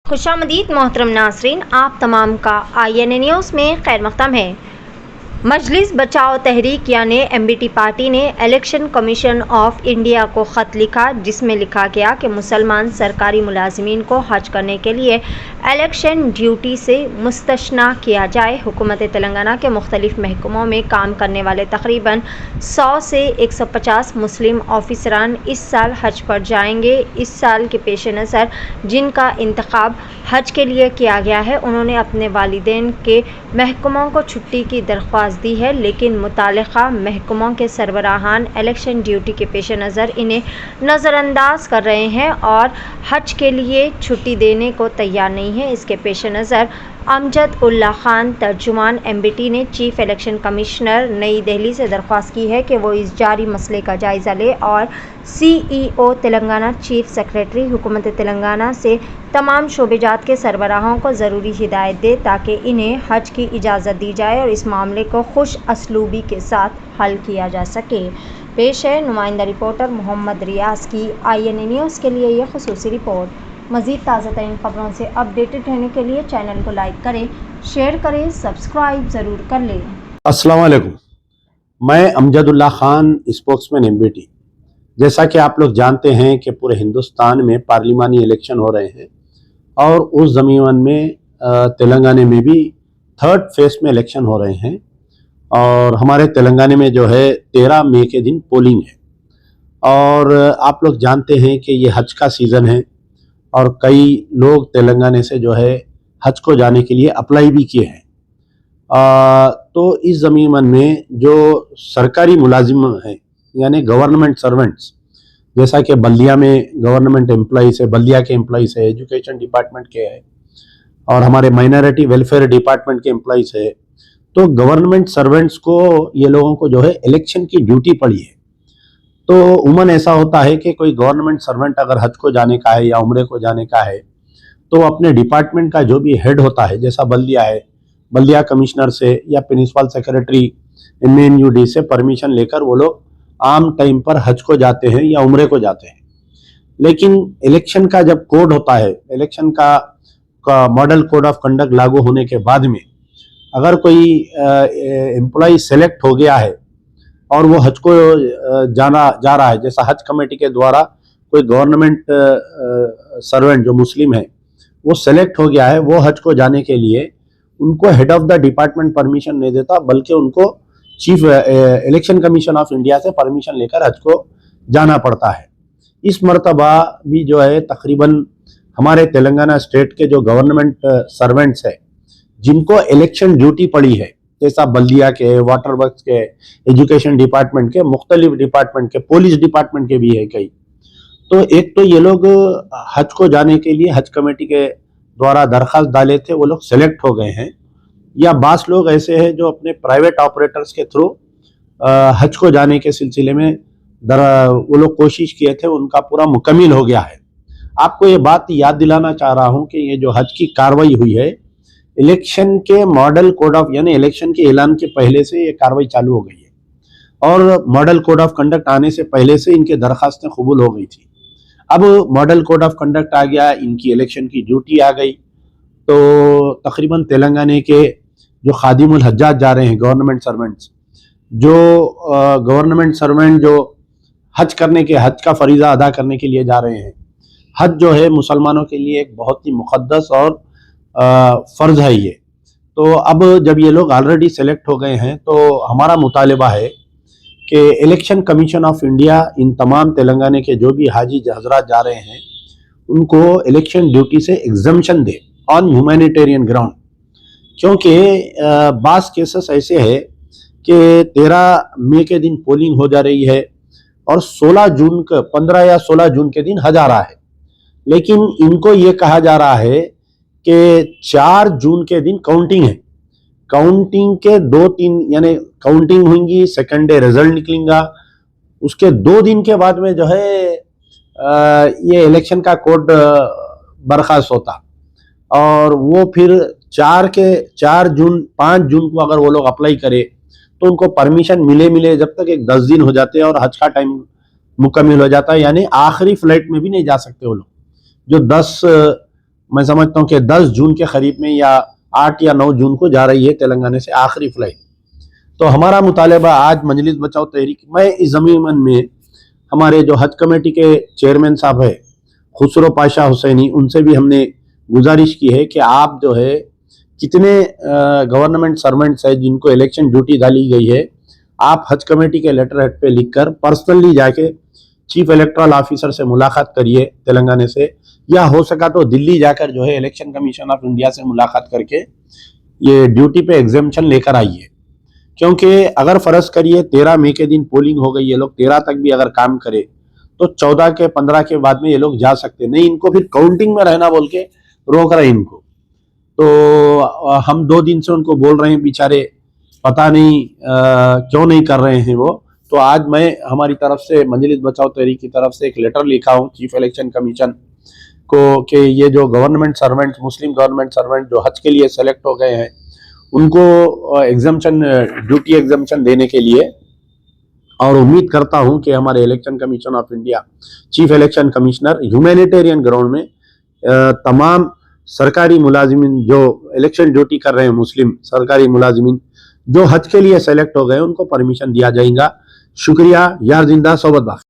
खुशामदीद मोहतरम नासरीन, आप तमाम का INA न्यूज़ में खैर मक़दम है। मजलिस बचाओ तहरीक यानी MBT पार्टी ने इलेक्शन कमीशन ऑफ इंडिया को ख़त लिखा, जिसमें लिखा गया कि मुसलमान सरकारी मुलाजिमीन को हज करने के लिए इलेक्शन ड्यूटी से मुस्तस्ना किया जाए। हुकूमत तेलंगाना के मुख्तलिफ महकमों में काम करने वाले तकरीबन 100 से 150 मुस्लिम ऑफिसरान इस साल हज पर जाएंगे। इस साल के पेश नज़र जिनका इंतखाब हज के लिए किया गया है, उन्होंने अपने वालिदैन के महकमों को छुट्टी की दरख्वास्त दी है, लेकिन मुतालिका महकमों के सरबराहान इलेक्शन ड्यूटी के पेश नज़र इन्हें नज़रअंदाज कर रहे हैं और हज के लिए छुट्टी देने को तैयार नहीं है। इसके पेश नज़र अमजद उल्ला खान तर्जुमान MBT ने चीफ इलेक्शन कमिश्नर नई दिल्ली से दरख्वास्त की है कि वो इस जारी मसले का जायज़ा ले और CEO तेलंगाना चीफ सेक्रेटरी हुकूमत तेलंगाना से तमाम शोबेजात के सरबराहों को ज़रूरी हिदायत दे ताकि इन्हें हज की इजाज़त दी जाए और इस मामले को खुश असलूबी के साथ हल किया जा सके। पेश है नुमाइंदा रिपोर्टर मोहम्मद रियाज की INA न्यूज़ के लिए यह खुसूसी रिपोर्ट। मज़ीद ताज़ा तरीन ख़बरों से अपडेटेड रहने के लिए चैनल को लाइक करें, शेयर करें, सब्सक्राइब ज़रूर कर लें। अस्सलाम वालेकुम, मैं अमजदुल्ला खान, स्पोक्समैन MBT। जैसा कि आप लोग जानते हैं कि पूरे हिंदुस्तान में पार्लिमानी इलेक्शन हो रहे हैं और उस ज़मीन में तेलंगाना में भी थर्ड फेस में इलेक्शन हो रहे हैं और हमारे तेलंगाना में जो है 13 मई के दिन पोलिंग है। और आप लोग जानते हैं कि ये हज का सीज़न है और कई लोग तेलंगाना से जो है हज को जाने के लिए अप्लाई भी किए हैं। तो इस ज़मीन में जो सरकारी मुलाजिम हैं यानी गवर्नमेंट सर्वेंट्स, जैसा कि बल्दिया में गवर्नमेंट एम्प्लॉइज़ है, बल्दिया के एम्प्लॉइज़ है, एजुकेशन डिपार्टमेंट के है और हमारे माइनॉरिटी वेलफेयर डिपार्टमेंट के एम्प्लॉइज़ है, तो गवर्नमेंट सर्वेंट्स को ये लोगों को जो है इलेक्शन की ड्यूटी पड़ी है। तो उमन ऐसा होता है कि कोई गवर्नमेंट सर्वेंट अगर हज को जाने का है या उम्रे को जाने का है तो अपने डिपार्टमेंट का जो भी हेड होता है, जैसा बल्दिया है, बल्दिया कमिश्नर से या प्रिंसिपल सेक्रेटरी MANUD से परमिशन लेकर वो लोग आम टाइम पर हज को जाते हैं या उम्रे को जाते हैं। लेकिन इलेक्शन का जब कोड होता है, इलेक्शन का मॉडल कोड ऑफ कंडक्ट लागू होने के बाद में अगर कोई एम्प्लॉय सेलेक्ट हो गया है और वो हज को जा रहा है, जैसा हज कमेटी के द्वारा कोई गवर्नमेंट सर्वेंट जो मुस्लिम है वो सेलेक्ट हो गया है, वो हज को जाने के लिए उनको head of the department permission नहीं देता, बल्कि उनको chief election commission of India से परमिशन लेकर हज को जाना पड़ता है। इस मरतबा भी जो है तकरीबन हमारे तेलंगाना स्टेट के जो गवर्नमेंट सर्वेंट्स है जिनको इलेक्शन ड्यूटी पड़ी है, जैसा बल्दिया के, वाटर वर्क्स के, एजुकेशन डिपार्टमेंट के, मुख्तलिफ डिपार्टमेंट के, पुलिस डिपार्टमेंट के भी है कई, तो एक तो ये लोग हज को जाने के लिए हज कमेटी के द्वारा दरख्वास्त डाले थे, वो लोग सेलेक्ट हो गए हैं, या बास लोग ऐसे हैं जो अपने प्राइवेट ऑपरेटर्स के थ्रू हज को जाने के सिलसिले में वो लोग कोशिश किए थे, उनका पूरा मुकम्मिल हो गया है। आपको ये बात याद दिलाना चाह रहा हूँ कि ये जो हज की कार्रवाई हुई है, इलेक्शन के मॉडल कोड ऑफ यानी इलेक्शन के ऐलान के पहले से ये कार्रवाई चालू हो गई है और मॉडल कोड ऑफ कंडक्ट आने से पहले से इनके दरखास्तें कबूल हो गई थी। अब मॉडल कोड ऑफ कंडक्ट आ गया, इनकी इलेक्शन की ड्यूटी आ गई, तो तकरीबन तेलंगाना के जो खादिमुल हज्जाज जा रहे हैं, गवर्नमेंट सर्वेंट्स, जो गवर्नमेंट सर्वेंट जो हज करने के हज का फरीज़ा अदा करने के लिए जा रहे हैं, हज जो है मुसलमानों के लिए एक बहुत ही मुक़द्दस और फ़र्ज़ है ये। तो अब जब ये लोग ऑलरेडी सेलेक्ट हो गए हैं तो हमारा मुतालिबा है कि election commission of India in तमाम तेलंगाना के जो भी हाजी हजरात जा रहे हैं उनको इलेक्शन ड्यूटी से exemption they on humanitarian ground, क्योंकि बास केसेस ऐसे है कि 13 मई के दिन पोलिंग हो जा रही है और 15 या 16 जून के दिन हज आ रहा है, लेकिन इनको ये कहा जा रहा है कि 4 जून के दिन काउंटिंग है, काउंटिंग के 2-3 यानी काउंटिंग होंगी, सेकंड डे रिजल्ट निकलेगा, उसके 2 दिन के बाद में जो है ये इलेक्शन का कोड बर्खास्त होता और वो फिर 4 जून 5 जून को अगर वो लोग अप्लाई करे तो उनको परमिशन मिले जब तक एक 10 दिन हो जाते हैं और हज का टाइम मुकम्मिल हो जाता है, यानी आखिरी फ्लाइट में भी नहीं जा सकते वो लोग। जो 10 मैं समझता हूँ कि 10 जून के करीब में या 8 या 9 जून को जा रही है तेलंगाना से आखिरी फ्लाइट। तो हमारा मुतालबा आज मजलिस बचाओ तहरीक, मैं इस ज़मीन में हमारे जो हज कमेटी के चेयरमैन साहब है खुसरो पाशा हुसैनी, उनसे भी हमने गुजारिश की है कि आप जो है कितने गवर्नमेंट सर्वेंट्स है जिनको इलेक्शन ड्यूटी डाली गई है, आप हज कमेटी के लेटर हेड पे लिखकर पर्सनली जाके चीफ इलेक्टोरल ऑफिसर से मुलाकात करिए तेलंगाना से, या हो सका तो दिल्ली जाकर जो है इलेक्शन कमीशन ऑफ इंडिया से मुलाकात करके ये ड्यूटी पे एग्जामिशन लेकर आइए। क्योंकि अगर फर्ज करिए 13 मई के दिन पोलिंग हो गई, ये लोग 13 तक भी अगर काम करे तो 14 के 15 के बाद में ये लोग जा सकते नहीं, इनको फिर काउंटिंग में रहना बोल के रोक रहे हैं इनको। तो हम 2 दिन से उनको बोल रहे हैं, बेचारे पता नहीं क्यों नहीं कर रहे हैं वो। तो आज मैं हमारी तरफ से मजलिस बचाओ तहरीक की तरफ से एक लेटर लिखा हूँ चीफ इलेक्शन कमीशन को कि ये जो गवर्नमेंट सर्वेंट, मुस्लिम गवर्नमेंट सर्वेंट जो हज के लिए सेलेक्ट हो गए हैं, उनको एग्जामिशन, ड्यूटी एग्जामिशन देने के लिए, और उम्मीद करता हूं कि हमारे election commission of India chief election commissioner humanitarian ground में तमाम सरकारी मुलाजिमीन जो इलेक्शन ड्यूटी कर रहे हैं, मुस्लिम सरकारी मुलाजिमीन जो हज के लिए सेलेक्ट हो गए, उनको परमिशन दिया जाएगा। शुक्रिया। यार जिंदा सोबत बाकी।